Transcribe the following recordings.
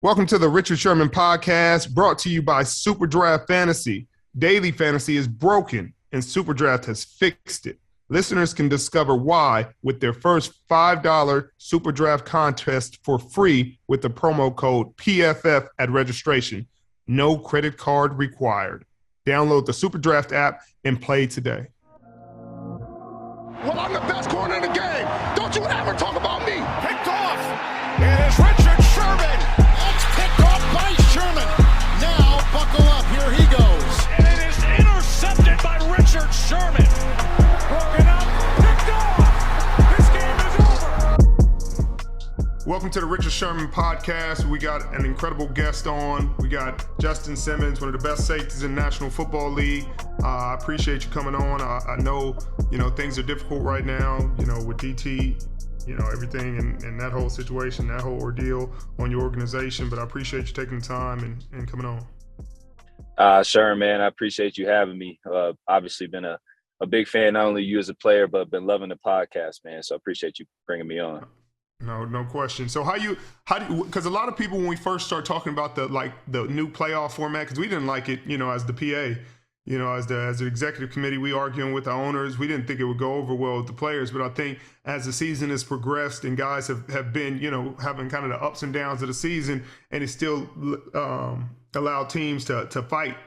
Welcome to the Richard Sherman podcast, brought to you by SuperDraft Fantasy. Daily fantasy is broken, and SuperDraft has fixed it. Listeners can discover why with their first $5 SuperDraft contest for free with the promo code PFF at registration. No credit card required. Download the SuperDraft app and play today. Well, I'm the best corner in the game. Don't you ever talk about me. Picked off. It is Richard Sherman. It's picked off by Sherman. Now, buckle up. Here he goes. And it is intercepted by Richard Sherman. Broken up. Picked off. This game is over. Welcome to the Richard Sherman podcast. We got an incredible guest on. We got Justin Simmons, one of the best safeties in the National Football League. I appreciate you coming on. I know, things are difficult right now, with DT, everything and that whole situation, that whole ordeal on your organization. But I appreciate you taking the time and coming on. Sure, man. I appreciate you having me. Obviously been a big fan, not only you as a player, but been loving the podcast, man. So I appreciate you bringing me on. No question. So how do you, because a lot of people, when we first start talking about the new playoff format, because we didn't like it, as the PA, as the executive committee, we arguing with the owners. We didn't think it would go over well with the players, but I think as the season has progressed and guys have been, having kind of the ups and downs of the season, and it still allowed teams to fight,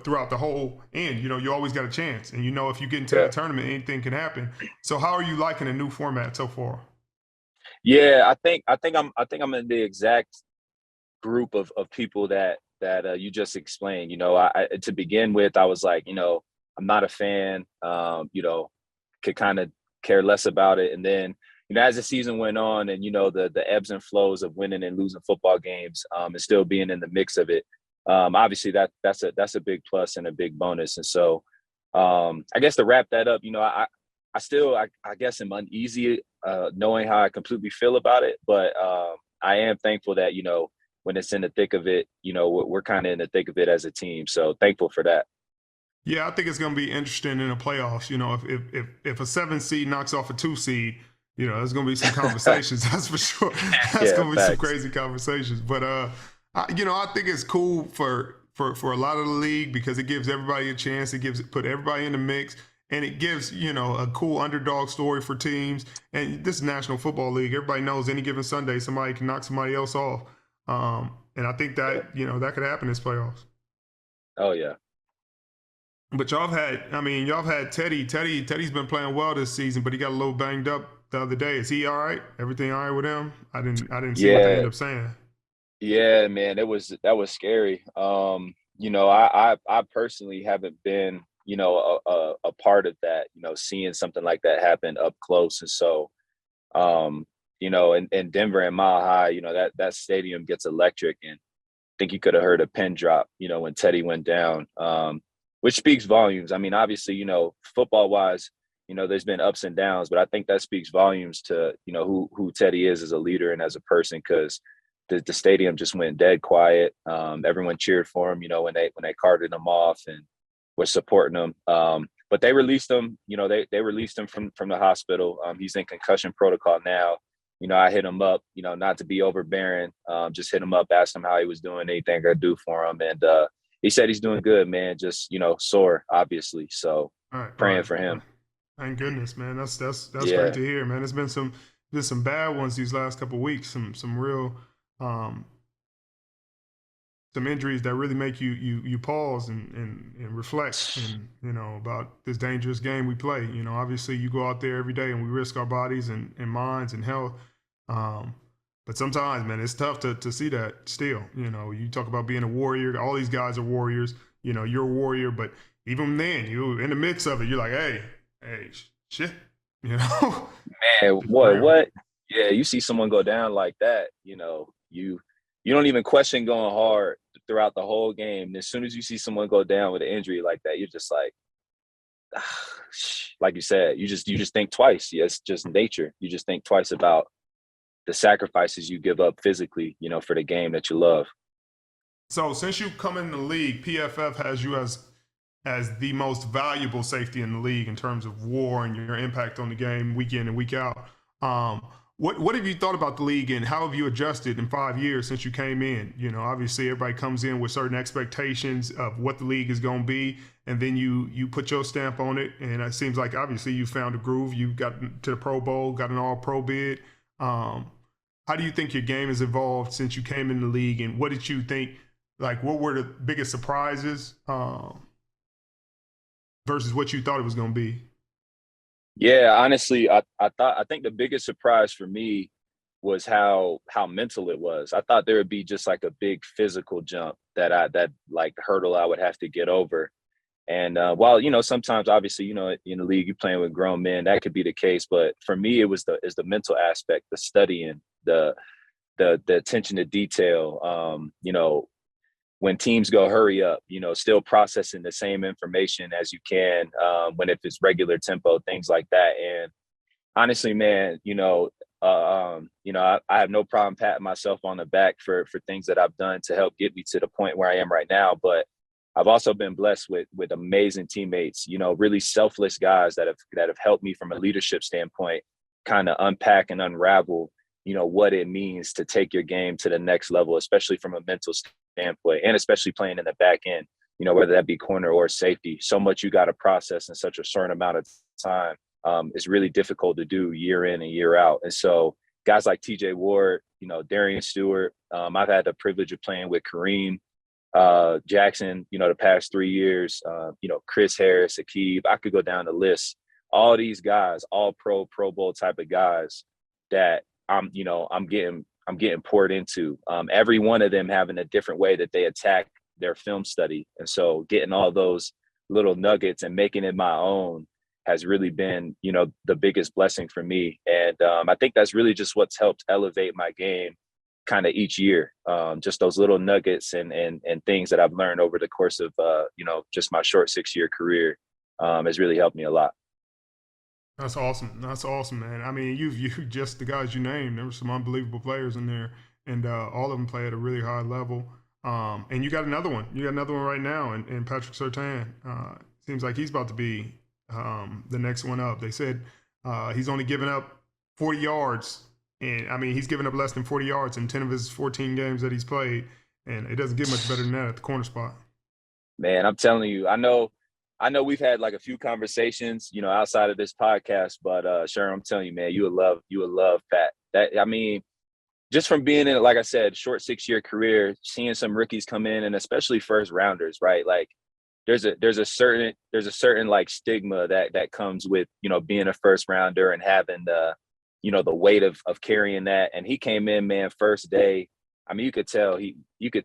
throughout the whole end. You always got a chance, and if you get into that tournament, anything can happen. So how are you liking the new format so far? Yeah, I think I'm in the exact group of people that you just explained. I to begin with, I was like, I'm not a fan. Could kind of care less about it, and then as the season went on, and the ebbs and flows of winning and losing football games, and still being in the mix of it, obviously that's a big plus and a big bonus. And so, I guess to wrap that up, I still guess am uneasy knowing how I completely feel about it, but I am thankful that when it's in the thick of it, we're kind of in the thick of it as a team. So thankful for that. Yeah, I think it's going to be interesting in the playoffs. If a 7 seed knocks off a 2 seed, there's going to be some conversations. That's for sure. That's going to be some crazy conversations. But I think it's cool for a lot of the league because it gives everybody a chance. It put everybody in the mix. And it gives, a cool underdog story for teams. And this is National Football League. Everybody knows any given Sunday somebody can knock somebody else off. And I think that, that could happen in this playoffs. Oh, yeah. But y'all have had Teddy. Teddy's been playing well this season, but he got a little banged up the other day. Is he all right? Everything all right with him? I didn't see what they ended up saying. Yeah, man, that was scary. I personally haven't been a part of that, seeing something like that happen up close. And so, in Denver and Mile High, that stadium gets electric, and I think you could have heard a pin drop, when Teddy went down, which speaks volumes. I mean, obviously, football wise, there's been ups and downs, but I think that speaks volumes to, who Teddy is as a leader and as a person, because the stadium just went dead quiet. Everyone cheered for him, when they carted him off and was supporting him. But they released him, they released him from the hospital. He's in concussion protocol now. I hit him up, not to be overbearing, just hit him up, asked him how he was doing, anything I could do for him. And he said he's doing good, man, just, sore, obviously. So praying for him. Thank goodness, man. That's great to hear, man. There's been some bad ones these last couple of weeks, some real some injuries that really make you pause and reflect and about this dangerous game we play. Obviously you go out there every day and we risk our bodies and minds and health. But sometimes, man, it's tough to see that still. You talk about being a warrior. All these guys are warriors. You're a warrior, but even then, you're in the mix of it. You're like, hey, shit. Man, what? Yeah, you see someone go down like that, you don't even question going hard throughout the whole game. And as soon as you see someone go down with an injury like that, you're just like you said, you just think twice. Yeah, it's just nature. You just think twice about the sacrifices you give up physically, for the game that you love. So since you come in the league, PFF has you as the most valuable safety in the league in terms of WAR and your impact on the game week in and week out. What have you thought about the league, and how have you adjusted in 5 years since you came in? You know, obviously everybody comes in with certain expectations of what the league is going to be, and then you put your stamp on it. And it seems like obviously you found a groove. You got to the Pro Bowl, got an All-Pro bid. How do you think your game has evolved since you came in the league, and what did you think? Like, what were the biggest surprises versus what you thought it was going to be? Yeah, honestly, I think the biggest surprise for me was how mental it was. I thought there would be just like a big physical jump that like hurdle I would have to get over. And while, you know, sometimes obviously, you know, in the league you're playing with grown men, that could be the case. But for me, it was the mental aspect, the studying, the attention to detail. You know, when teams go hurry up, you know, still processing the same information as you can when if it's regular tempo, things like that. And honestly, man, I have no problem patting myself on the back for things that I've done to help get me to the point where I am right now. But I've also been blessed with amazing teammates, you know, really selfless guys that have helped me from a leadership standpoint, kind of unpack and unravel, you know, what it means to take your game to the next level, especially from a mental standpoint, and especially playing in the back end, you know, whether that be corner or safety. So much you got to process in such a short amount of time. It's really difficult to do year in and year out. And so guys like TJ Ward, you know, Darian Stewart, I've had the privilege of playing with Kareem Jackson, you know, the past 3 years, you know, Chris Harris, Akib, I could go down the list. All these guys, all Pro Bowl type of guys that I'm getting poured into. Every one of them having a different way that they attack their film study. And so getting all those little nuggets and making it my own has really been, you know, the biggest blessing for me. And I think that's really just what's helped elevate my game kind of each year. Just those little nuggets and things that I've learned over the course of, you know, just my short 6-year career has really helped me a lot. That's awesome. That's awesome, man. I mean, you just the guys you named. There were some unbelievable players in there, and all of them play at a really high level. And you got another one. You got another one right now, and Patrick Surtain. Seems like he's about to be the next one up. They said he's only given up 40 yards, and I mean he's given up less than 40 yards in 10 of his 14 games that he's played, and it doesn't get much better than that at the corner spot. Man, I'm telling you, I know we've had like a few conversations, you know, outside of this podcast, but Sherm, I'm telling you, man, you would love Pat. That, I mean, just from being in, like I said, short 6-year career, seeing some rookies come in, and especially first rounders, right? Like there's a certain like stigma that comes with, you know, being a first rounder and having the, you know, the weight of carrying that. And he came in, man, first day. I mean, you could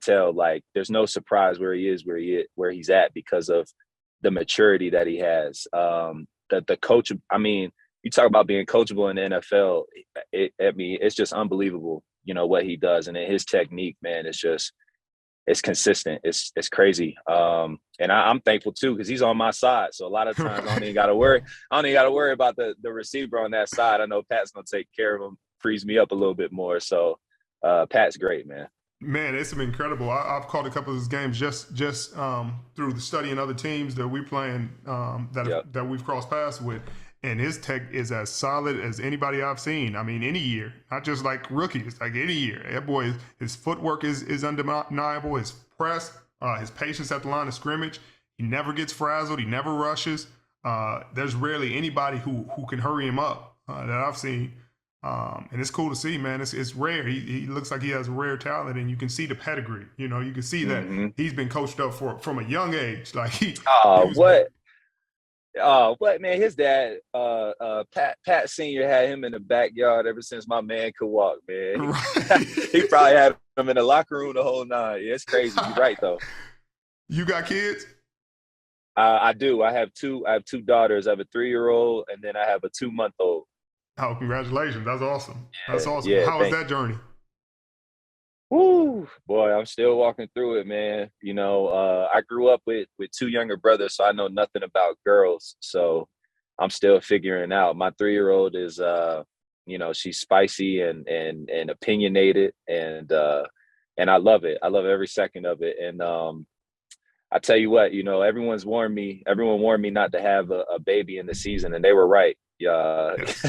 tell like there's no surprise where he is, where he's at because of the maturity that he has. The coach, I mean, you talk about being coachable in the NFL. I mean, it's just unbelievable, you know, what he does. And his technique, man, it's consistent. It's crazy. And I'm thankful too, because he's on my side. So a lot of times I don't even got to worry about the receiver on that side. I know Pat's going to take care of him, frees me up a little bit more. So Pat's great, man. Man, it's been incredible. I've caught a couple of his games just through the studying other teams that we're playing that we've crossed paths with, and his tech is as solid as anybody I've seen. I mean, any year, not just like rookies, like any year. That boy, his footwork is undeniable. His press, his patience at the line of scrimmage. He never gets frazzled. He never rushes. There's rarely anybody who can hurry him up that I've seen. And it's cool to see, man. It's rare. He looks like he has rare talent, and you can see the pedigree. You know, you can see that he's been coached up from a young age. Like what man? His dad, Pat Senior, had him in the backyard ever since my man could walk. Man, right. He probably had him in the locker room the whole night. Yeah, it's crazy. You're right though. You got kids? I do. I have two daughters. I have a 3-year-old, and then I have a 2-month-old. Oh, congratulations. That's awesome. That's awesome. Yeah, How was that journey? Woo, boy, I'm still walking through it, man. You know, I grew up with 2 younger brothers, so I know nothing about girls. So I'm still figuring out. My 3-year-old is, you know, she's spicy and opinionated, and I love it. I love every second of it. And I tell you what, you know, everyone warned me not to have a baby in the season, and they were right. Yes.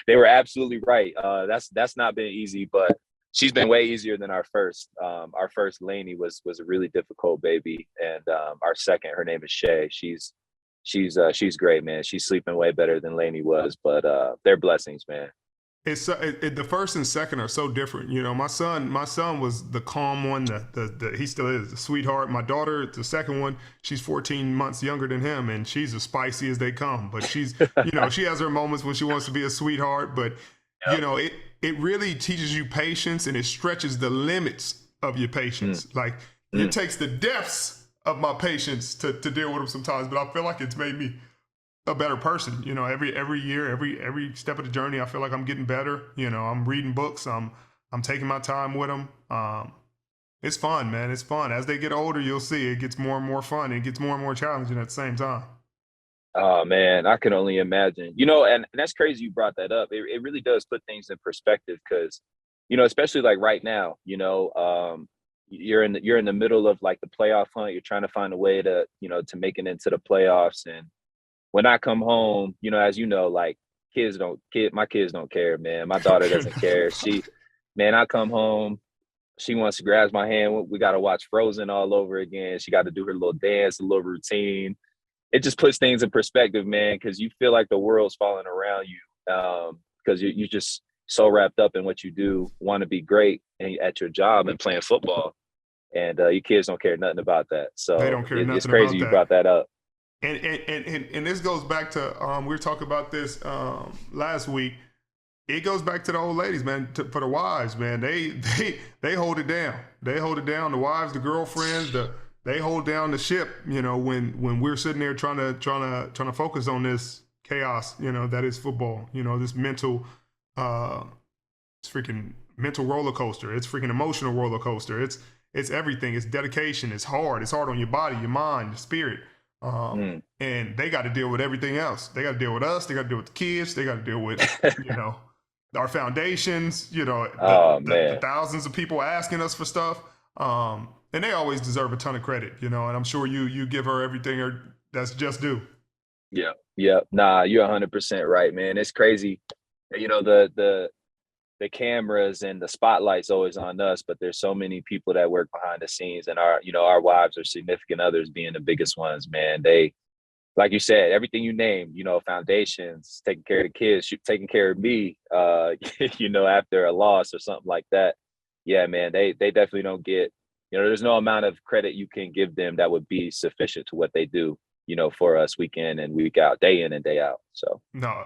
They were absolutely right. That's not been easy, but she's been way easier than our first. Our first, Lainey, was a really difficult baby, and our second, her name is Shay. She's great, man. She's sleeping way better than Lainey was, but they're blessings, man. It's the first and second are so different. You know, my son was the calm one. He still is the sweetheart. My daughter, the second one, she's 14 months younger than him, and she's as spicy as they come. But she's, you know, she has her moments when she wants to be a sweetheart. But yep. You know, it really teaches you patience, and it stretches the limits of your patience. Like it takes the depths of my patience to deal with them sometimes. But I feel like it's made me a better person. You know, every year, every step of the journey, I feel like I'm getting better. You know, I'm reading books. I'm taking my time with them. It's fun, man. It's fun. As they get older, you'll see it gets more and more fun. It gets more and more challenging at the same time. Oh man, I can only imagine. You know, and that's crazy you brought that up. It really does put things in perspective because, you know, especially like right now, you know, you're in the middle of like the playoff hunt. You're trying to find a way to, you know, to make it into the playoffs. And when I come home, you know, as you know, like my kids don't care, man. My daughter doesn't care. I come home, she wants to grab my hand. We got to watch Frozen all over again. She got to do her little dance, a little routine. It just puts things in perspective, man, because you feel like the world's falling around you because you're just so wrapped up in what you do, want to be great at your job and playing football. And your kids don't care nothing about that. So they don't care nothing it's crazy about you that. Brought that up. And this goes back to we were talking about this last week. It goes back to the old ladies, man. For the wives, man, they hold it down. They hold it down. The wives, the girlfriends, they hold down the ship. You know, when we're sitting there trying to focus on this chaos, you know, that is football. You know, this mental, it's freaking mental roller coaster. It's freaking emotional roller coaster. It's everything. It's dedication. It's hard. It's hard on your body, your mind, your spirit. And they got to deal with everything else. They got to deal with us. They got to deal with the kids. They got to deal with, you know, our foundations, you know, the thousands of people asking us for stuff. And they always deserve a ton of credit, you know, and I'm sure you give her everything that's just due. Yeah. Yeah. Nah, you're 100% right, man. It's crazy. You know, the cameras and the spotlight's always on us, but there's so many people that work behind the scenes, and our wives or significant others being the biggest ones, man. They, like you said, everything you named, you know, foundations, taking care of the kids, taking care of me, you know, after a loss or something like that. Yeah, man, they definitely don't get, you know, there's no amount of credit you can give them that would be sufficient to what they do, you know, for us week in and week out, day in and day out. So no,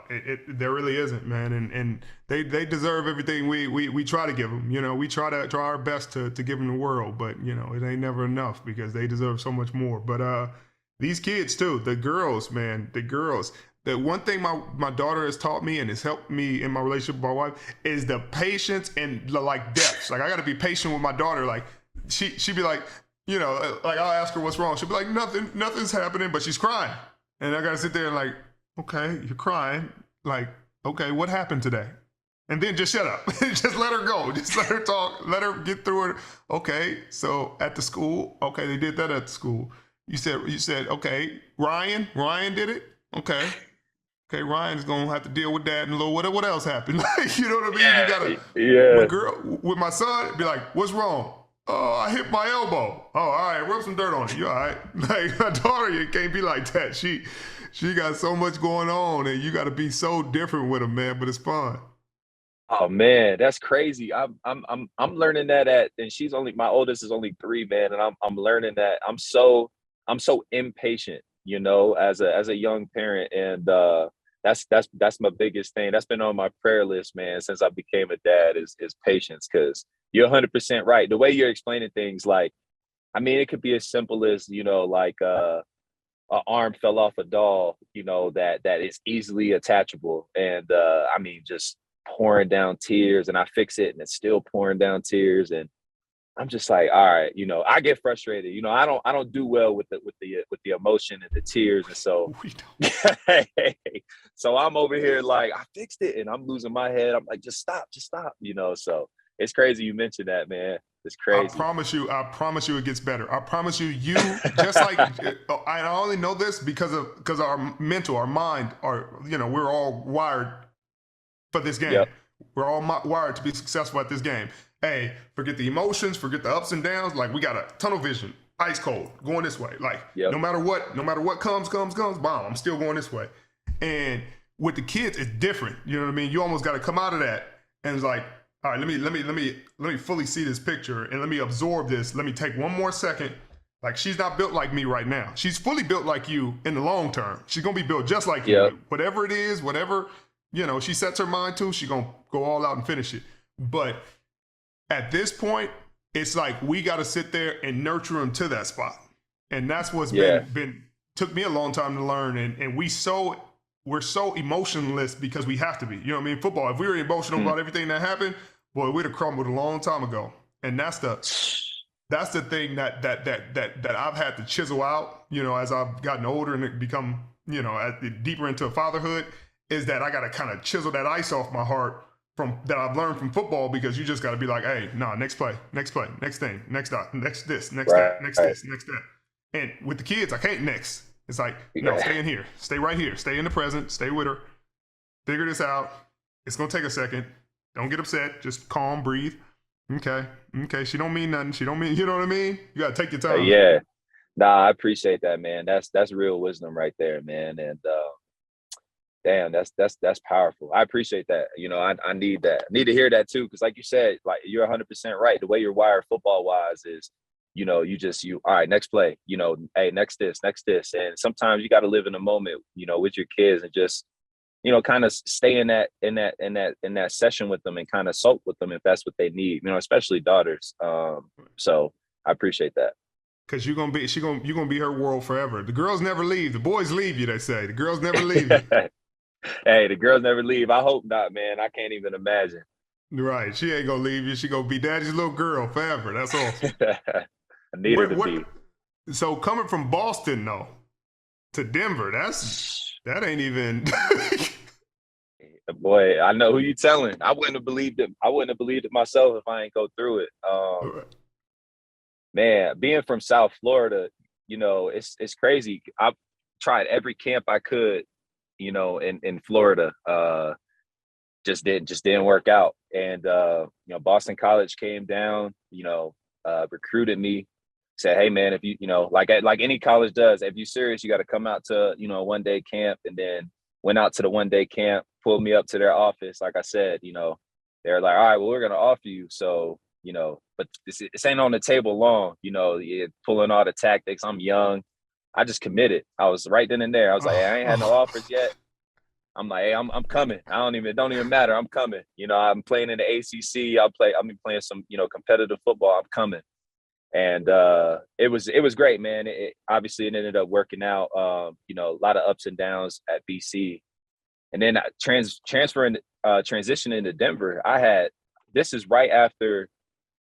there really isn't, man, and they deserve everything we try to give them. You know, we try our best to give them the world, but you know, it ain't never enough because they deserve so much more. But these kids too, the girls, man, the girls. The one thing my daughter has taught me and has helped me in my relationship with my wife is the patience and like depths. Like I got to be patient with my daughter. Like she'd be like, you know, like I'll ask her what's wrong. She'll be like, nothing's happening, but she's crying. And I got to sit there and like, okay, you're crying. Like, okay, what happened today? And then just shut up. Just let her go. Just let her talk. Let her get through it. Okay, so at the school, okay, they did that at the school. You said, okay, Ryan did it? Okay, Ryan's going to have to deal with that and a little what else happened? Like, you know what I mean? Yeah, you got to, with my son, be like, what's wrong? Oh, I hit my elbow. Oh, all right, rub some dirt on it. You all right? Like my daughter, you can't be like that. She got so much going on, and you got to be so different with her, man. But it's fun. Oh man, that's crazy. I'm learning that and my oldest is only 3, man, and I'm learning that I'm so impatient, you know, as a young parent, and that's my biggest thing. That's been on my prayer list, man, since I became a dad is patience, because you're 100% right. The way you're explaining things, like, I mean, it could be as simple as, you know, like an arm fell off a doll, you know, that is easily attachable, and I mean, just pouring down tears, and I fix it and it's still pouring down tears, and I'm just like, all right, you know, I get frustrated. You know, I don't do well with the emotion and the tears, and so so I'm over here like, I fixed it, and I'm losing my head. I'm like, just stop, you know. So It's crazy you mentioned that, man. It's I crazy. promise you it gets better. I promise you just like I only know this because our mental, our mind, we're all wired for this game. Yep. We're all wired to be successful at this game. Hey, forget the emotions, forget the ups and downs. Like, we got a tunnel vision, ice cold, going this way. Like, Yep. no matter what comes, bomb, I'm still going this way. And with the kids, it's different. You know what I mean? You almost got to come out of that and it's like, all right, let me fully see this picture and let me absorb this. Let me take one more second. Like, she's not built like me right now. She's fully built like you in the long term. She's gonna be built just like you. Whatever it is, whatever she sets her mind to, she's gonna go all out and finish it. But at this point, it's like we got to sit there and nurture them to that spot, and that's what's been took me a long time to learn. And we're so emotionless because we have to be. You know what I mean? Football. If we were emotional about everything that happened, boy, we'd have crumbled a long time ago. And that's the thing that I've had to chisel out. As I've gotten older and become deeper into fatherhood, is that I got to kind of chisel that ice off my heart from that I've learned from football, because you just got to be like, hey, next play, next thing, next dot, next this, next that, next this, next that. And with the kids, I can't next. It's like, no, stay in here, stay right here, stay in the present, stay with her, figure this out. It's gonna take a second. Don't get upset. Just calm, breathe. Okay. She don't mean nothing. She don't mean, you know what I mean? You gotta take your time. Yeah. Nah, I appreciate that, man. That's real wisdom right there, man. And damn, that's powerful. I appreciate that. I need that. I need to hear that too, because like you said, like, you're 100% right. The way you're wired football wise is, all right, next play. Hey, next this, and sometimes you got to live in the moment, with your kids, and just, kind of stay in that session with them and kind of soak with them if that's what they need. Especially daughters. So I appreciate that. Because you're gonna be her world forever. The girls never leave. The boys leave you. They say the girls never leave you. Hey, the girls never leave. I hope not, man. I can't even imagine. Right. She ain't gonna leave you. She gonna be daddy's little girl forever. That's awesome. I need her to be. So coming from Boston, though, to Denver, that ain't even. Boy, I know who you telling. I wouldn't have believed it. I wouldn't have believed it myself if I ain't go through it. Man, being from South Florida, it's crazy. I've tried every camp I could, in Florida. Just didn't work out. And Boston College came down, recruited me, said, hey man, if you like any college does, if you're serious, you got to come out to a one-day camp. And then went out to the one-day camp, pulled me up to their office. Like I said, they're like, all right, well, we're gonna offer you. So, but this ain't on the table long, you're pulling all the tactics. I'm young. I just committed. I was right then and there. I was like, hey, I ain't had no offers yet. I'm like, hey, I'm coming. Don't even matter. I'm coming. I'm playing in the ACC. I'll be playing some, competitive football. I'm coming. And it was great, man. It obviously ended up working out. A lot of ups and downs at BC, and then transitioning to Denver. This is right after,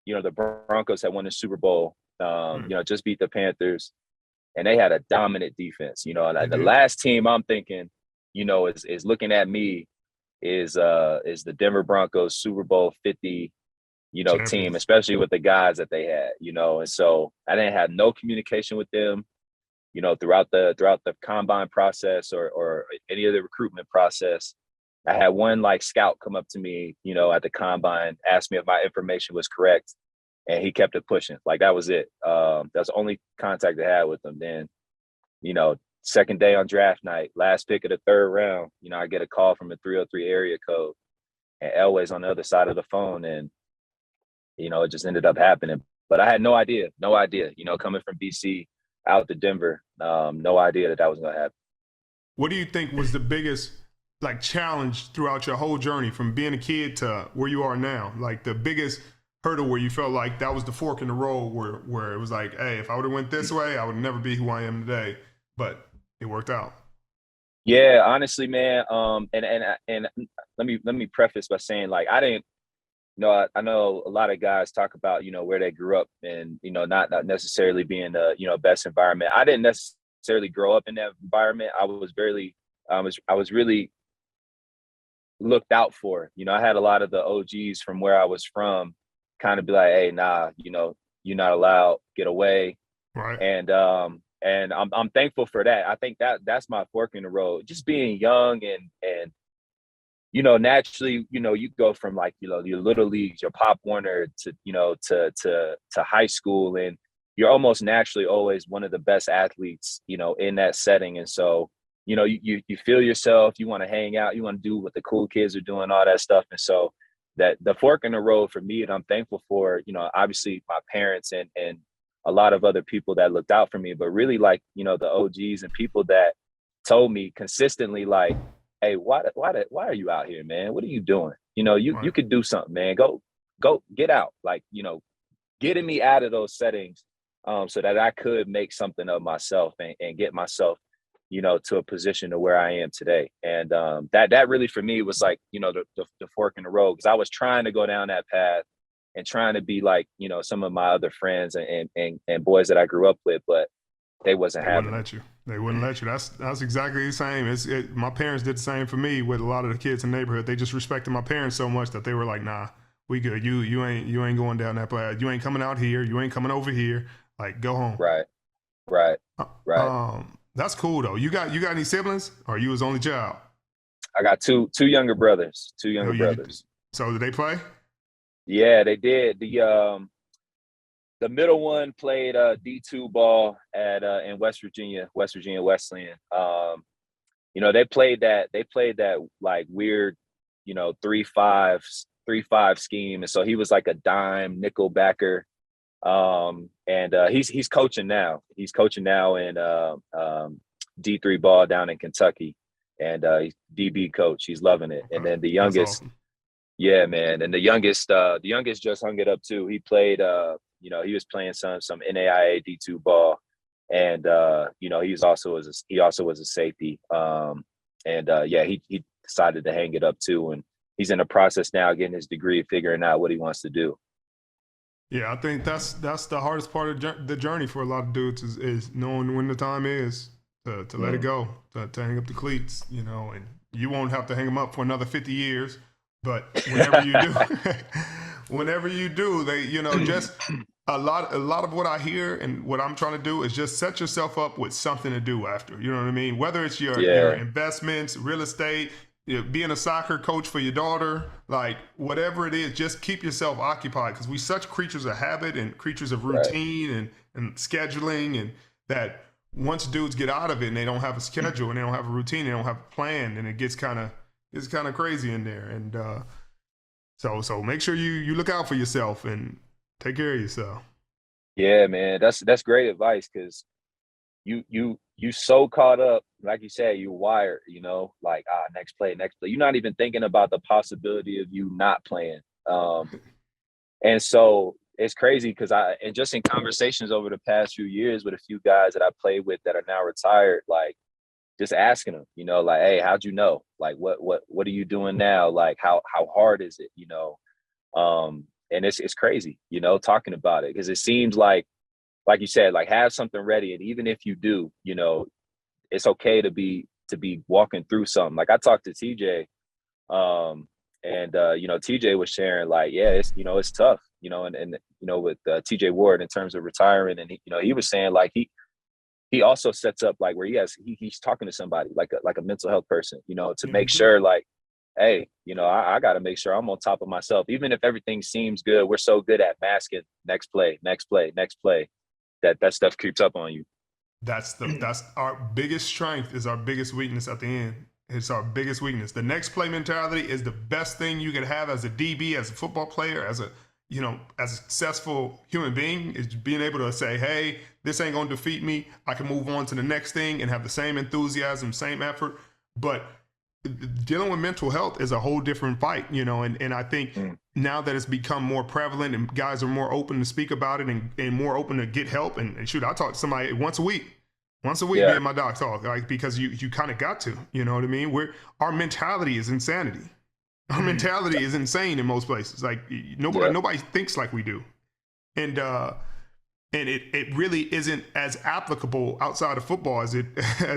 the Broncos had won the Super Bowl. Just beat the Panthers, and they had a dominant defense. The last team I'm thinking, is looking at me is the Denver Broncos Super Bowl 50, team, especially with the guys that they had, and so I didn't have no communication with them, throughout the combine process or any of the recruitment process. I had one scout come up to me, at the combine, asked me if my information was correct, and he kept it pushing. That was it. That's the only contact I had with them. Then, second day on draft night, last pick of the third round, I get a call from a 303 area code, and Elway's on the other side of the phone, and it just ended up happening. But I had no idea, coming from BC out to Denver, no idea that was going to happen. What do you think was the biggest challenge throughout your whole journey from being a kid to where you are now? The biggest hurdle where you felt like that was the fork in the road where it was like, hey, if I would have went this way, I would never be who I am today. But it worked out. Yeah, honestly, man. And let me preface by saying, I didn't, I know a lot of guys talk about, where they grew up and, not necessarily being the, best environment. I didn't necessarily grow up in that environment. I was really looked out for. I had a lot of the OGs from where I was from, kind of be like, hey, nah, you're not allowed, get away. Right. And I'm thankful for that. I think that's my fork in the road. Just being young and naturally, you go from like, your little leagues, your Pop Warner to high school, and you're almost naturally always one of the best athletes, in that setting. And so, you feel yourself, you want to hang out, you want to do what the cool kids are doing, all that stuff. And so that the fork in the road for me, and I'm thankful for, obviously my parents and a lot of other people that looked out for me, but really like, the OGs and people that told me consistently, like, hey, why are you out here, man? What are you doing? You could do something, man. Go get out. Like, getting me out of those settings so that I could make something of myself and get myself, to a position to where I am today. And that really for me was like, the fork in the road, because I was trying to go down that path and trying to be like, some of my other friends and boys that I grew up with, but they wasn't having it. They wouldn't let you. That's exactly the same. My parents did the same for me with a lot of the kids in the neighborhood. They just respected my parents so much that they were like, nah, we good. You ain't going down that path. You ain't coming out here. You ain't coming over here. Like, go home. Right. That's cool though. You got any siblings, or you was only child? I got two younger brothers. Brothers. So did they play? Yeah, they did. The middle one played D2 ball at in West Virginia Wesleyan. They played that like weird, 3-5 scheme. And so he was like a dime nickel backer. And he's coaching now. He's coaching now in D3 ball down in Kentucky. And he's DB coach. He's loving it. And then the youngest, awesome. Yeah, man. And the youngest just hung it up too. He played he was playing some NAIA D2 ball, and he also was a safety. He decided to hang it up too, and he's in the process now getting his degree, figuring out what he wants to do. Yeah, I think that's the hardest part of the journey for a lot of dudes is knowing when the time is to let it go, to hang up the cleats, and you won't have to hang them up for another 50 years. But whenever you do, they, just a lot of what I hear and what I'm trying to do is just set yourself up with something to do after. You know what I mean? Whether it's your investments, real estate, being a soccer coach for your daughter, like whatever it is, just keep yourself occupied, because we such creatures of habit and creatures of routine and scheduling, and that once dudes get out of it and they don't have a schedule and they don't have a routine, they don't have a plan, and it gets kind of crazy in there. And so make sure you look out for yourself and take care of yourself. Yeah, man, that's great advice, because you so caught up, like you said, you're wired, like next play. You're not even thinking about the possibility of you not playing. And so it's crazy, because and just in conversations over the past few years with a few guys that I played with that are now retired, like just asking them, like, hey, how'd you know? Like, what are you doing now? Like, how hard is it? And it's crazy, talking about it, because it seems like you said, like, have something ready. And even if you do, it's okay to be walking through something. Like I talked to TJ, and TJ was sharing, like, yeah, it's, it's tough, and with TJ Ward in terms of retiring. And he was saying, like, he also sets up, like, where he's talking to somebody like a mental health person, to make sure, like, hey, I got to make sure I'm on top of myself. Even if everything seems good, we're so good at masking next play, that stuff creeps up on you. That's our biggest strength, is our biggest weakness at the end. It's our biggest weakness. The next play mentality is the best thing you can have as a DB, as a football player, as a successful human being, is being able to say, hey, this ain't going to defeat me. I can move on to the next thing and have the same enthusiasm, same effort. But dealing with mental health is a whole different fight, and I think now that it's become more prevalent and guys are more open to speak about it and more open to get help. And shoot, I talk to somebody once a week, me and my doc talk, like, because you kind of got to, you know what I mean? Our mentality is insanity. Our mentality is insane in most places. Like nobody thinks like we do. And it really isn't as applicable outside of football as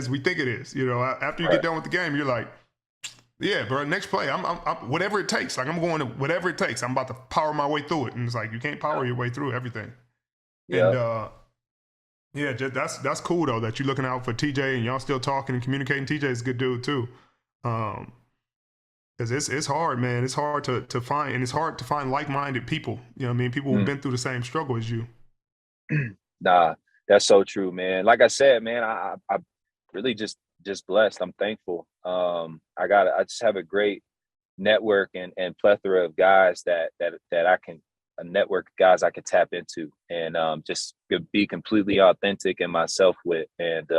we think it is. After you get done with the game, you're like, Yeah, bro. Next play, I'm whatever it takes. Like I'm going to whatever it takes. I'm about to power my way through it, and it's like you can't power your way through everything. Yeah. And yeah, that's cool though that you're looking out for TJ and y'all still talking and communicating. TJ's a good dude too, because it's hard, man. It's hard to find, and it's hard to find like-minded people. You know what I mean? People who've been through the same struggle as you. Nah, that's so true, man. Like I said, man, I really just blessed. I'm thankful. I just have a great network and plethora of guys that I can a network of guys I can tap into and just be completely authentic and myself with. And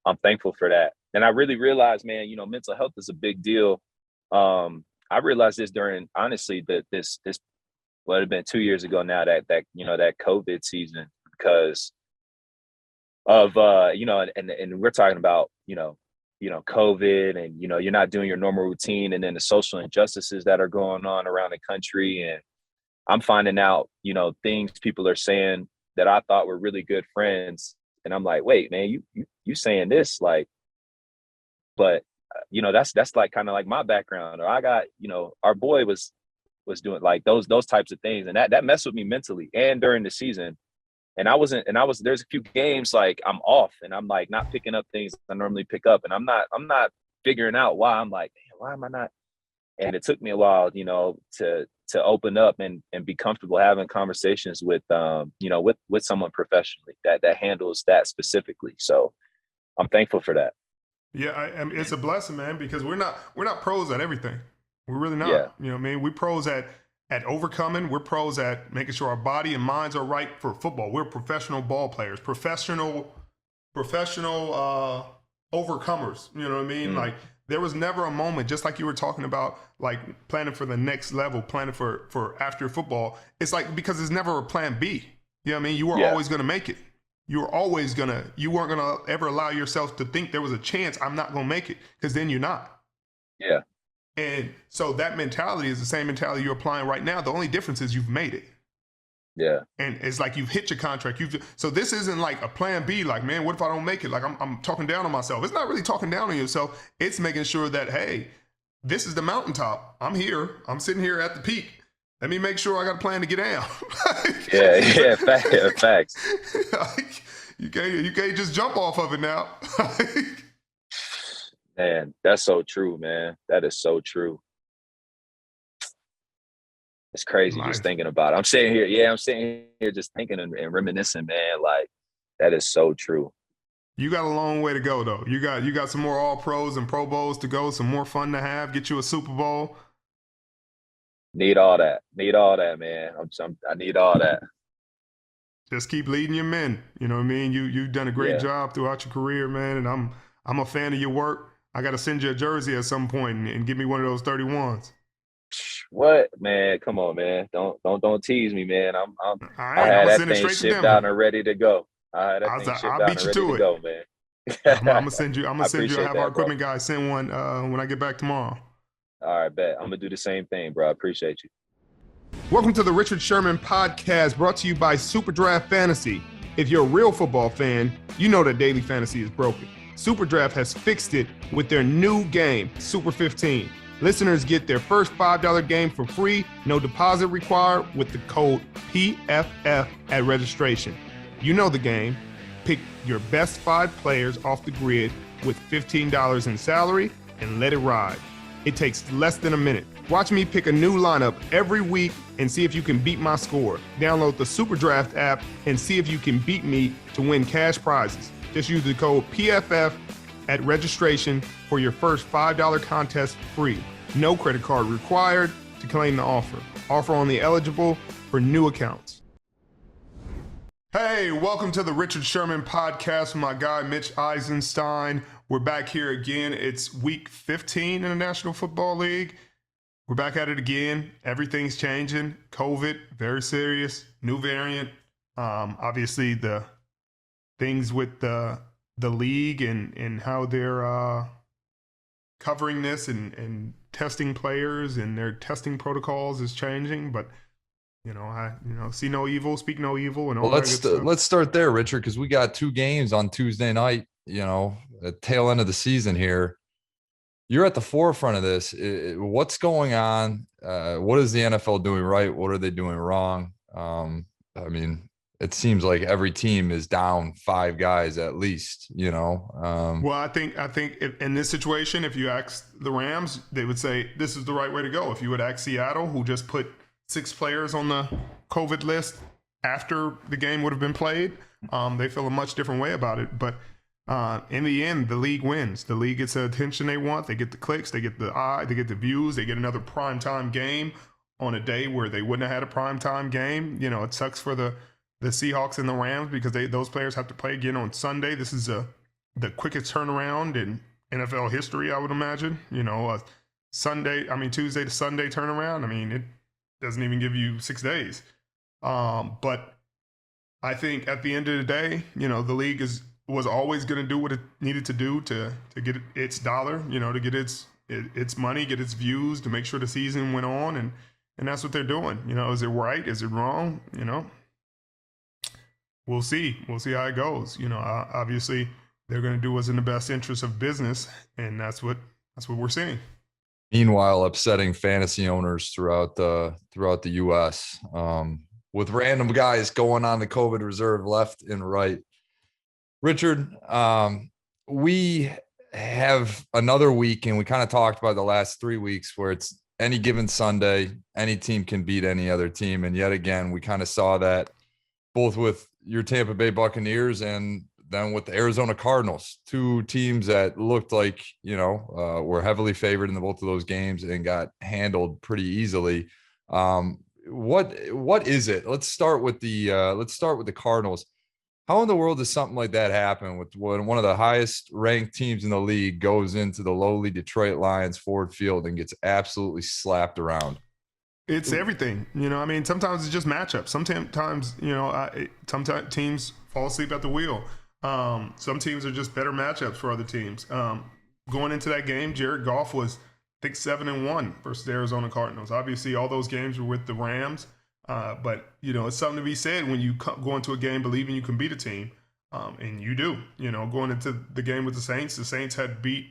I'm thankful for that. And I really realized, man, you know, mental health is a big deal. I realized this during, honestly, this would have been 2 years ago now that you know, that COVID season, because of you know, and we're talking about, you know, COVID, and, you know, you're not doing your normal routine, and then the social injustices that are going on around the country. And I'm finding out, you know, things people are saying that I thought were really good friends. And I'm like, wait, man, you saying this, like, but you know, that's like kind of like my background, or I got, you know, our boy was doing like those types of things. And that messed with me mentally and during the season. And there's a few games like I'm off and I'm like not picking up things I normally pick up. And I'm not figuring out why. I'm like, man, why am I not? And it took me a while, you know, to open up and be comfortable having conversations with, you know, with someone professionally that handles that specifically. So I'm thankful for that. Yeah, I mean, it's a blessing, man, because we're not pros at everything. We're really not. Yeah. You know what I mean? We're pros at overcoming. We're pros at making sure our body and minds are right for football. We're professional ball players, professional overcomers. You know what I mean? Like there was never a moment, just like you were talking about, like planning for the next level, planning for after football. It's like, because there's never a plan B. You know what I mean? You were always going to make it. You weren't going to ever allow yourself to think there was a chance I'm not going to make it, because then you're not. Yeah. And so that mentality is the same mentality you're applying right now. The only difference is you've made it. Yeah. And it's like you've hit your contract. So this isn't like a plan B, like, man, what if I don't make it? Like I'm talking down on myself. It's not really talking down on yourself. It's making sure that, hey, this is the mountaintop. I'm here. I'm sitting here at the peak. Let me make sure I got a plan to get down. Yeah, facts. Like, you can't just jump off of it now. Man, that's so true, man. That is so true. It's crazy just thinking about it. I'm sitting here just thinking and reminiscing, man. Like, that is so true. You got a long way to go, though. You got some more All Pros and Pro Bowls to go, some more fun to have, get you a Super Bowl. Need all that, man. I need all that. Just keep leading your men. You know what I mean? You've done a great job throughout your career, man, and I'm a fan of your work. I got to send you a jersey at some point and give me one of those 31s. What, man? Come on, man. Don't tease me, man. I had that thing shipped out and ready to go. I had that thing shipped out and ready to go, man. I'm gonna send you. I have our equipment bro. guy send one when I get back tomorrow. All right, bet. I'm gonna do the same thing, bro. I appreciate you. Welcome to the Richard Sherman podcast, brought to you by SuperDraft Fantasy. If you're a real football fan, you know that daily fantasy is broken. SuperDraft has fixed it with their new game, Super 15. Listeners get their first $5 game for free, no deposit required, with the code PFF at registration. You know the game. Pick your best 5 players off the grid with $15 in salary and let it ride. It takes less than a minute. Watch me pick a new lineup every week and see if you can beat my score. Download the SuperDraft app and see if you can beat me to win cash prizes. Just use the code PFF at registration for your first $5 contest free. No credit card required to claim the offer. Offer only eligible for new accounts. Hey, welcome to the Richard Sherman podcast with my guy, Mitch Eisenstein. We're back here again. It's week 15 in the National Football League. We're back at it again. Everything's changing. COVID, very serious. New variant. Obviously, the things with the league and how they're covering this and testing players and their testing protocols is changing. But I see no evil, speak no evil, and all that good stuff. Let's start there, Richard, because we got 2 games on Tuesday night. At tail end of the season here. you're at the forefront of this. What's going on? What is the NFL doing right? What are they doing wrong? I mean, it seems like every team is down 5 guys at least, Well, I think in this situation, if you ask the Rams, they would say this is the right way to go. If you would ask Seattle, who just put 6 players on the COVID list after the game would have been played, they feel a much different way about it. But in the end, the league wins. The league gets the attention they want. They get the clicks. They get the eye. They get the views. They get another primetime game on a day where they wouldn't have had a primetime game. It sucks for the Seahawks and the Rams because those players have to play again on Sunday. This is the quickest turnaround in NFL history, I would imagine. Tuesday to Sunday turnaround. I mean, it doesn't even give you 6 days. But I think at the end of the day, the league was always going to do what it needed to do to get its dollar, to get its money, get its views, to make sure the season went on, and that's what they're doing. Is it right? Is it wrong? We'll see. We'll see how it goes. Obviously they're going to do what's in the best interest of business, and that's what we're seeing. Meanwhile, upsetting fantasy owners throughout the U.S. With random guys going on the COVID reserve left and right. Richard, we have another week, and we kind of talked about the last 3 weeks where it's any given Sunday, any team can beat any other team. And yet again, we kind of saw that both with your Tampa Bay Buccaneers and then with the Arizona Cardinals, 2 teams that looked like, were heavily favored in both of those games and got handled pretty easily. What is it? Let's start with the Cardinals. How in the world does something like that happen when one of the highest ranked teams in the league goes into the lowly Detroit Lions Ford Field and gets absolutely slapped around? It's everything, sometimes it's just matchups. Sometimes, sometimes teams fall asleep at the wheel. Some teams are just better matchups for other teams. Going into that game, Jared Goff was, I think, 7-1 versus the Arizona Cardinals. Obviously, all those games were with the Rams. But, it's something to be said when you go into a game believing you can beat a team, and you do. Going into the game with the Saints had beat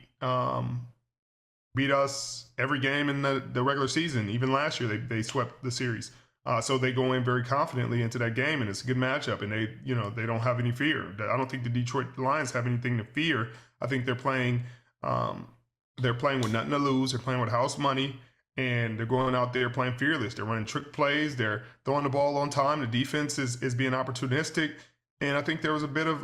us every game in the regular season. Even last year, they swept the series. So they go in very confidently into that game, and it's a good matchup, and they don't have any fear. I don't think the Detroit Lions have anything to fear. I think they're playing with nothing to lose. They're playing with house money. And they're going out there playing fearless. They're running trick plays. They're throwing the ball on time. The defense is being opportunistic. And I think there was a bit of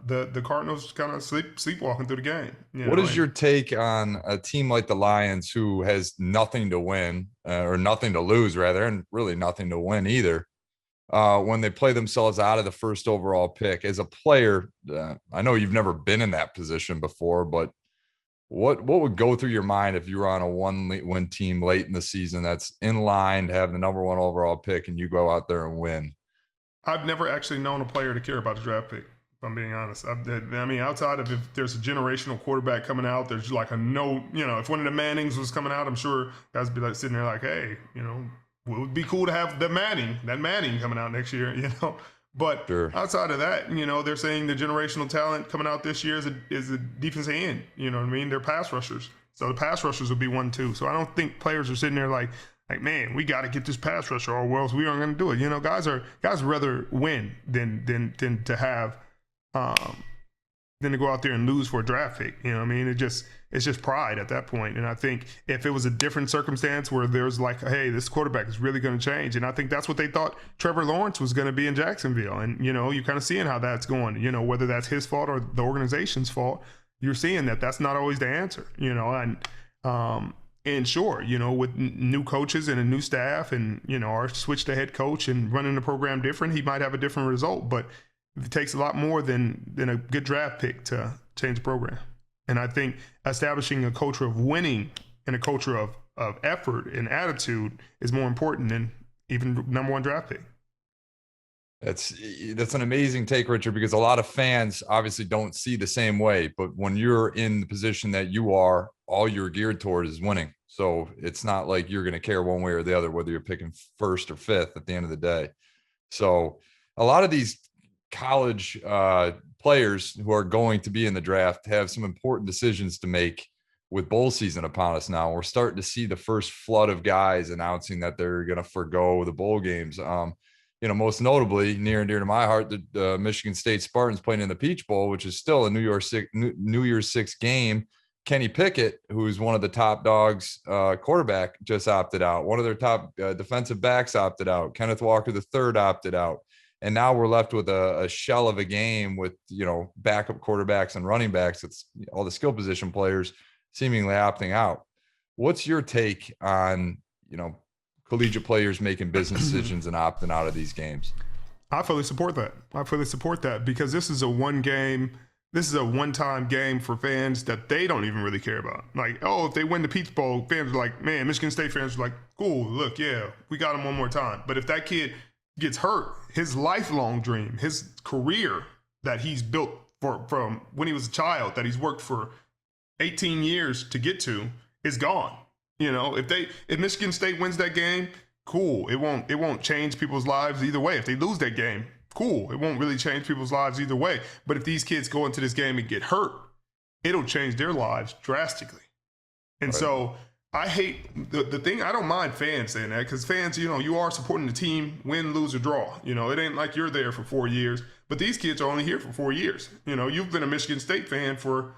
the Cardinals kind of sleepwalking through the game. What is your take on a team like the Lions, who has nothing to win or nothing to lose, rather, and really nothing to win either, when they play themselves out of the first overall pick? As a player, I know you've never been in that position before, but what would go through your mind if you were on a one-win team late in the season that's in line to have the number 1 overall pick and you go out there and win? I've never actually known a player to care about the draft pick, if I'm being honest. Outside of if there's a generational quarterback coming out, there's like if one of the Mannings was coming out, I'm sure guys would be like sitting there like, hey, it would be cool to have that Manning coming out next year, But sure. Outside of that, they're saying the generational talent coming out this year is a defensive end. You know what I mean? They're pass rushers. So the pass rushers will be 1, 2. So I don't think players are sitting there like, man, we got to get this pass rusher or else we aren't going to do it. Guys rather win than to have than to go out there and lose for a draft pick. It's just pride at that point. And I think if it was a different circumstance where there's like, hey, this quarterback is really going to change. And I think that's what they thought Trevor Lawrence was going to be in Jacksonville. And, you're kind of seeing how that's going, whether that's his fault or the organization's fault, you're seeing that that's not always the answer, and sure, with new coaches and a new staff and, or switch the head coach and running the program different, he might have a different result, but it takes a lot more than a good draft pick to change the program. And I think establishing a culture of winning and a culture of effort and attitude is more important than even number 1 draft pick. That's an amazing take, Richard, because a lot of fans obviously don't see the same way. But when you're in the position that you are, all you're geared toward is winning. So it's not like you're going to care one way or the other, whether you're picking 1st or 5th at the end of the day. So a lot of these college players who are going to be in the draft have some important decisions to make with bowl season upon us now. We're starting to see the first flood of guys announcing that they're going to forgo the bowl games. Most notably, near and dear to my heart, the Michigan State Spartans playing in the Peach Bowl, which is still a New Year's Six game. Kenny Pickett, who's one of the top dogs, quarterback, just opted out. One of their top defensive backs opted out. Kenneth Walker III opted out. And now we're left with a shell of a game with, backup quarterbacks and running backs. It's all the skill position players seemingly opting out. What's your take on, collegiate players making business decisions and opting out of these games? I fully support that because this is a one-time game for fans that they don't even really care about. Like, if they win the Peach Bowl, fans are like, man, Michigan State fans are like, cool, look, yeah, we got him one more time. But if that kid gets hurt, his lifelong dream, his career that he's built from when he was a child, that he's worked for 18 years to get to, is gone. If Michigan State wins that game, cool. It won't change people's lives either way. If they lose that game, cool. It won't really change people's lives either way. But if these kids go into this game and get hurt, it'll change their lives drastically. And right. So I hate the thing. I don't mind fans saying that because fans, you are supporting the team, win, lose, or draw. It ain't like you're there for 4 years. But these kids are only here for 4 years. You've been a Michigan State fan for,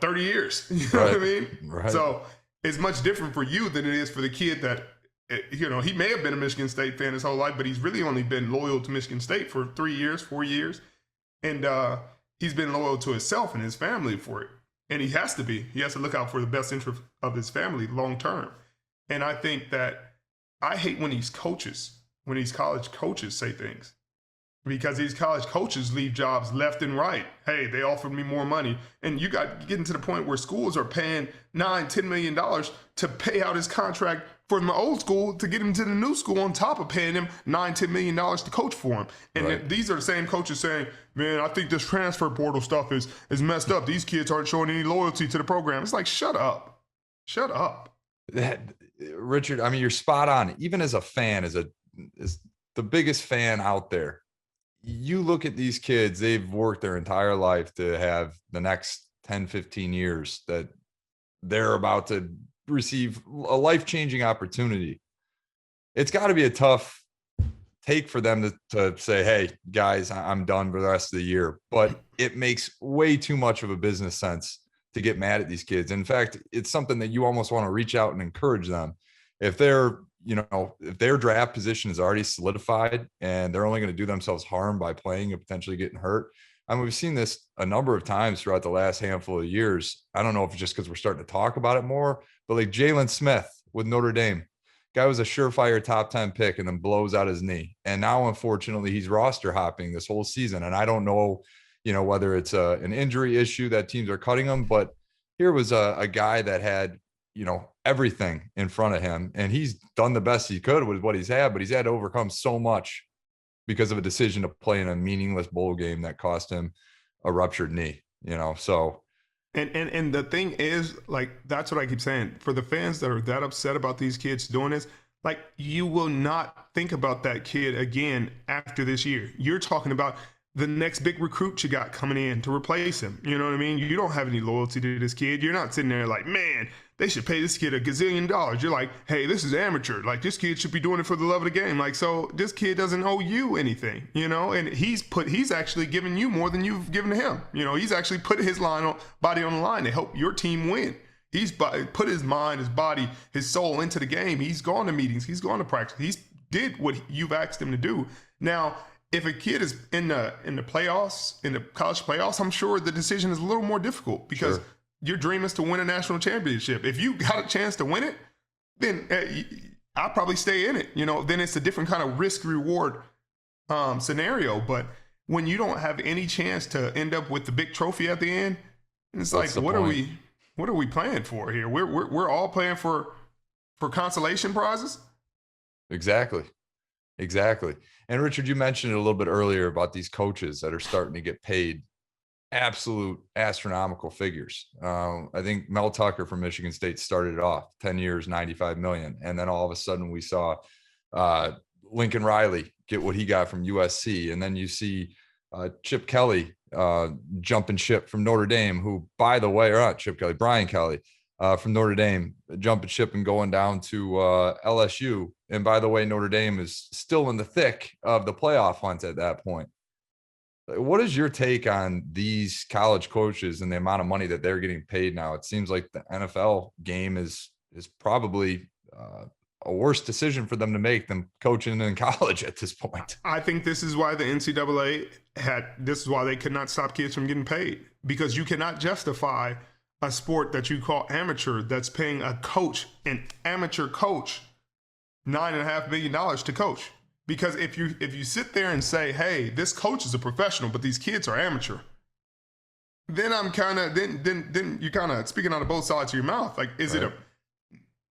30 years? You know what I mean? Right. So it's much different for you than it is for the kid that, he may have been a Michigan State fan his whole life, but he's really only been loyal to Michigan State for 3 years, 4 years. And he's been loyal to himself and his family for it. And he has to be. He has to look out for the best interest of his family long term. And I think that I hate when these college coaches say things. Because these college coaches leave jobs left and right. Hey, they offered me more money. And you got getting to the point where schools are paying $9-10 million to pay out his contract from the old school to get him to the new school on top of paying him $9-10 million to coach for him. And right. These are the same coaches saying, man, I think this transfer portal stuff is messed up. These kids aren't showing any loyalty to the program. It's like, shut up. Shut up. Richard, I mean, you're spot on. Even as a fan, as the biggest fan out there, you look at these kids, they've worked their entire life to have the next 10, 15 years that they're about to receive a life-changing opportunity. It's got to be a tough take for them to say, hey, guys, I'm done for the rest of the year. But it makes way too much of a business sense to get mad at these kids. In fact, it's something that you almost want to reach out and encourage them. If their draft position is already solidified and they're only going to do themselves harm by playing and potentially getting hurt. I mean, we've seen this a number of times throughout the last handful of years. I don't know if it's just because we're starting to talk about it more, but like Jalen Smith with Notre Dame, guy was a surefire top 10 pick and then blows out his knee. And now, unfortunately, he's roster hopping this whole season. And I don't know, whether it's an injury issue that teams are cutting him, but here was a guy that had, everything in front of him, and he's done the best he could with what he's had, but he's had to overcome so much because of a decision to play in a meaningless bowl game that cost him a ruptured knee, so. And the thing is, like, that's what I keep saying. For the fans that are that upset about these kids doing this, like, you will not think about that kid again after this year. You're talking about the next big recruit you got coming in to replace him. You know what I mean? You don't have any loyalty to this kid. You're not sitting there like, man, they should pay this kid $1 gazillion. You're like, hey, this is amateur. Like, this kid should be doing it for the love of the game. Like, so this kid doesn't owe you anything, and he's actually giving you more than you've given to him. He's actually put his body on the line to help your team win. He's put his mind, his body, his soul into the game. He's gone to meetings. He's gone to practice. He's did what you've asked him to do. Now, if a kid is in the playoffs, in the college playoffs, I'm sure the decision is a little more difficult because Sure. Your dream is to win a national championship. If you got a chance to win it, then I'll probably stay in it. Then it's a different kind of risk-reward scenario. But when you don't have any chance to end up with the big trophy at the end, it's What's like, the point? what are we playing for here? We're all playing for consolation prizes. Exactly. And Richard, you mentioned it a little bit earlier about these coaches that are starting to get paid absolute astronomical figures. I think Mel Tucker from Michigan State started it off 10 years, $95 million. And then all of a sudden we saw Lincoln Riley get what he got from USC. And then you see Chip Kelly jumping ship from Notre Dame, who, by the way, or not Chip Kelly, Brian Kelly, from Notre Dame, jumping ship and going down to LSU. And by the way, Notre Dame is still in the thick of the playoff hunt at that point. What is your take on these college coaches and the amount of money that they're getting paid now? It seems like the NFL game is probably a worse decision for them to make than coaching in college at this point. I think this is why the NCAA this is why they could not stop kids from getting paid, because you cannot justify a sport that you call amateur that's paying a coach, an amateur coach, $9.5 million to coach. Because if you sit there and say, hey, this coach is a professional, but these kids are amateur, then I'm kind of then you're kind of speaking out of both sides of your mouth. Like,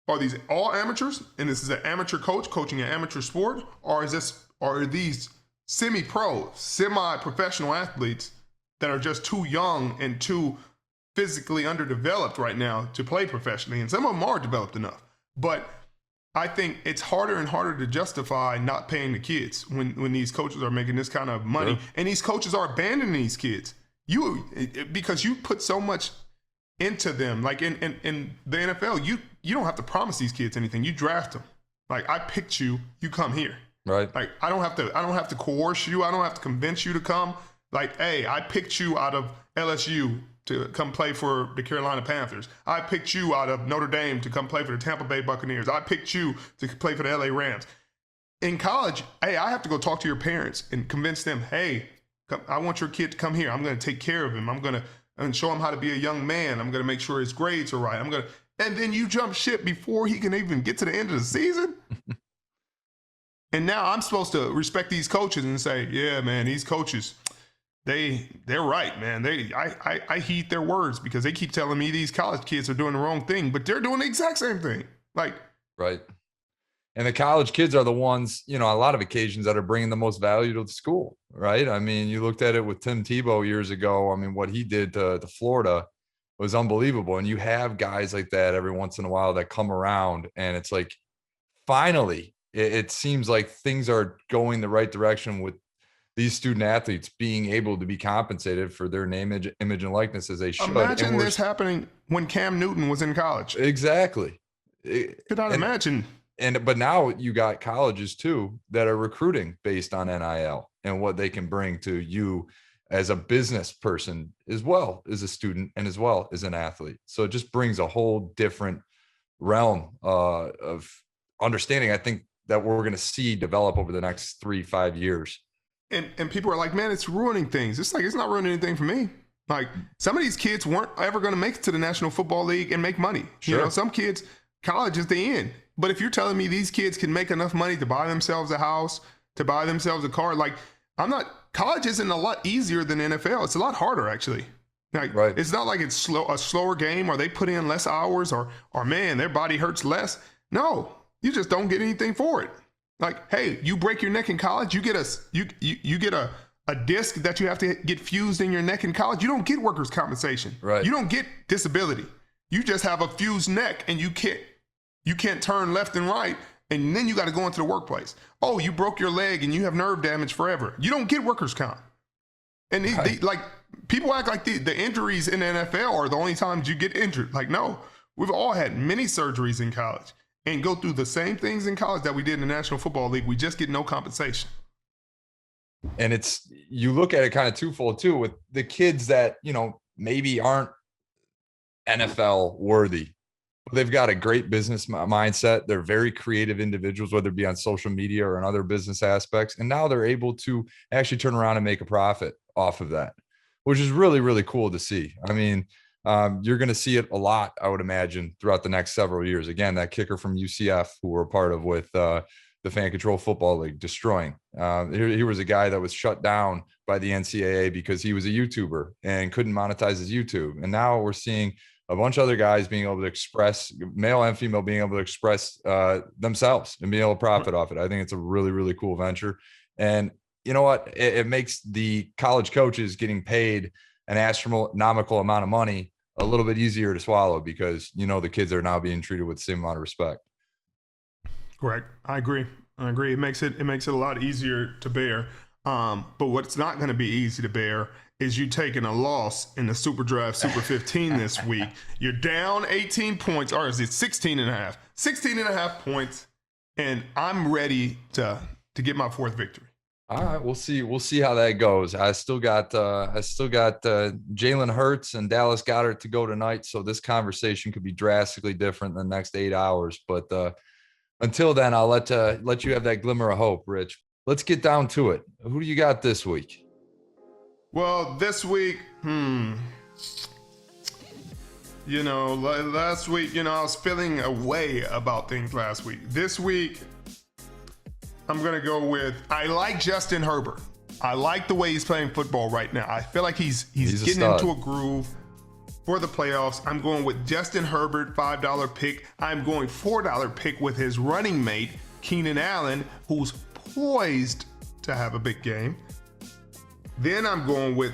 are these all amateurs, and this is an amateur coach coaching an amateur sport, or are these semi-pro, semi-professional athletes that are just too young and too physically underdeveloped right now to play professionally? And some of them are developed enough, but I think it's harder and harder to justify not paying the kids when these coaches are making this kind of money. Yeah. And these coaches are abandoning these kids because you put so much into them. Like in the NFL, you don't have to promise these kids anything. You draft them. Like, I picked you, you come here. Right. Like, I don't have to coerce you. I don't have to convince you to come. Like, hey, I picked you out of LSU to come play for the Carolina Panthers. I picked you out of Notre Dame to come play for the Tampa Bay Buccaneers. I picked you to play for the LA Rams. In college, hey, I have to go talk to your parents and convince them, hey, I want your kid to come here. I'm going to take care of him. I'm going to show him how to be a young man. I'm going to make sure his grades are right. And then you jump ship before he can even get to the end of the season. And now I'm supposed to respect these coaches and say, yeah, man, these coaches, they're right, man. I heed their words because they keep telling me these college kids are doing the wrong thing, but they're doing the exact same thing. Like, right. And the college kids are the ones, on a lot of occasions that are bringing the most value to the school, right? I mean, you looked at it with Tim Tebow years ago. I mean, what he did to Florida was unbelievable. And you have guys like that every once in a while that come around, and it's like, finally, it seems like things are going the right direction with these student athletes being able to be compensated for their name, image, and likeness as they should. Imagine this happening when Cam Newton was in college. Exactly. Could not imagine. But now you got colleges too that are recruiting based on NIL and what they can bring to you as a business person, as well as a student and as well as an athlete. So it just brings a whole different realm of understanding, I think, that we're going to see develop over the next 3-5 years. And people are like, man, it's ruining things. It's like, it's not ruining anything for me. Like, some of these kids weren't ever going to make it to the National Football League and make money. Sure. Some kids, college is the end. But if you're telling me these kids can make enough money to buy themselves a house, to buy themselves a car, like, college isn't a lot easier than NFL. It's a lot harder, actually. Like, right. It's not like it's a slower game, or they put in less hours, or man, their body hurts less. No, you just don't get anything for it. Like, hey, you break your neck in college, you get a disc that you have to get fused in your neck in college. You don't get workers' compensation. Right. You don't get disability. You just have a fused neck, and you can't turn left and right, and then you got to go into the workplace. Oh, you broke your leg and you have nerve damage forever. You don't get workers' comp. And like, people act like the injuries in the NFL are the only times you get injured. Like, no, we've all had many surgeries in college and go through the same things in college that we did in the National Football League. We just get no compensation. And you look at it kind of twofold too, with the kids that, maybe aren't NFL worthy, but they've got a great business mindset. They're very creative individuals, whether it be on social media or in other business aspects. And now they're able to actually turn around and make a profit off of that, which is really, really cool to see. I mean, you're going to see it a lot, I would imagine, throughout the next several years. Again, that kicker from UCF, who we're a part of with the Fan Control Football League, destroying. He was a guy that was shut down by the NCAA because he was a YouTuber and couldn't monetize his YouTube. And now we're seeing a bunch of other guys being able to express, male and female, being able to express themselves and being able to profit off it. I think it's a really, really cool venture. And you know what? It makes the college coaches getting paid an astronomical amount of money a little bit easier to swallow, because the kids are now being treated with the same amount of respect. Correct. I agree. It makes it a lot easier to bear. But what's not going to be easy to bear is you taking a loss in the SuperDraft Super 15 this week. You're down 18 points, or is it 16 and a half? 16 and a half points, and I'm ready to get my fourth victory. All right, we'll see. We'll see how that goes. I still got Jalen Hurts and Dallas Goedert to go tonight, so this conversation could be drastically different in the next 8 hours. But until then, I'll let you have that glimmer of hope, Rich. Let's get down to it. Who do you got this week? Well, this week, last week, I was feeling a way about things last week. This week, I'm going to go with, I like Justin Herbert. I like the way he's playing football right now. I feel like he's getting into a groove for the playoffs. I'm going with Justin Herbert, $5 pick. I'm going $4 pick with his running mate, Keenan Allen, who's poised to have a big game. Then I'm going with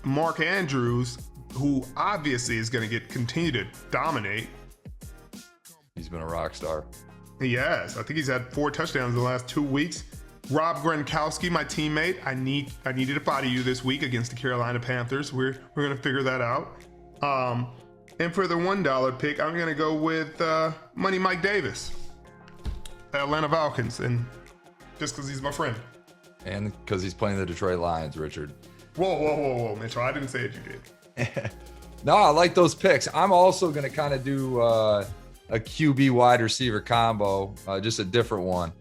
Mark Andrews, who obviously is going to continue to dominate. He's been a rock star. He has. I think he's had 4 touchdowns in the last 2 weeks. Rob Gronkowski, my teammate. I needed to body you this week against the Carolina Panthers. We're going to figure that out. And for the $1 pick, I'm going to go with Money Mike Davis, Atlanta Falcons, and just because he's my friend. And because he's playing the Detroit Lions, Richard. Whoa, Mitchell. I didn't say it, you did. No, I like those picks. I'm also going to kind of do a QB wide receiver combo, just a different one.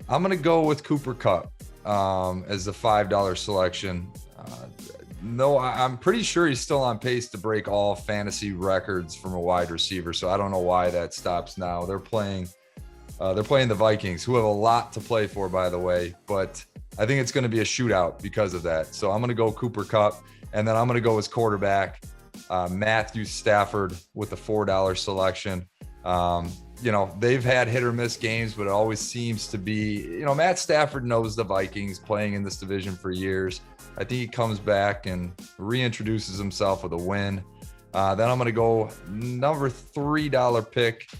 I'm going to go with Cooper Kupp as the $5 selection. No, I'm pretty sure he's still on pace to break all fantasy records from a wide receiver, so I don't know why that stops now. They're playing the Vikings, who have a lot to play for, by the way, but I think it's going to be a shootout because of that. So I'm going to go Cooper Kupp, and then I'm going to go as quarterback Matthew Stafford with the $4 selection. They've had hit or miss games, but it always seems to be, Matt Stafford knows the Vikings, playing in this division for years. I think he comes back and reintroduces himself with a win. Then I'm going to go number $3 pick,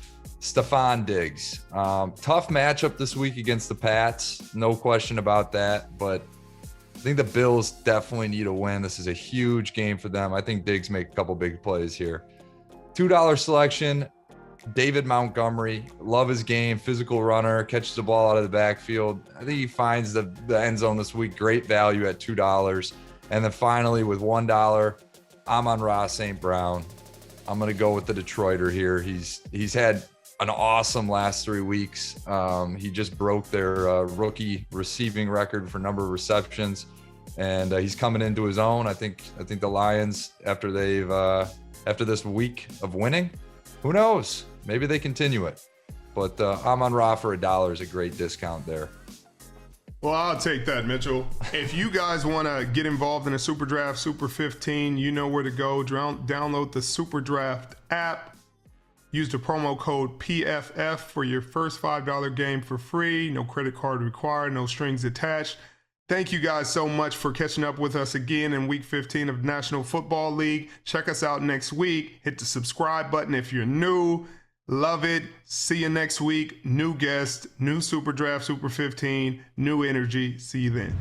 Stephon Diggs. Tough matchup this week against the Pats, no question about that, but I think the Bills definitely need a win. This is a huge game for them. I think Diggs make a couple big plays here. $2 selection, David Montgomery. Love his game, physical runner, catches the ball out of the backfield. I think he finds the end zone this week. Great value at $2. And then finally with $1, Amon-Ra St. Brown. I'm going to go with the Detroiter here. He's had an awesome last 3 weeks. He just broke their rookie receiving record for number of receptions, and he's coming into his own. I think the Lions, after this week of winning, who knows? Maybe they continue it. But Amon-Ra for $1 is a great discount there. Well, I'll take that, Mitchell. If you guys want to get involved in a SuperDraft Super 15, you know where to go. Download the SuperDraft app. Use the promo code PFF for your first $5 game for free. No credit card required, no strings attached. Thank you guys so much for catching up with us again in Week 15 of National Football League. Check us out next week. Hit the subscribe button if you're new. Love it. See you next week. New guest, new SuperDraft Super 15, new energy. See you then.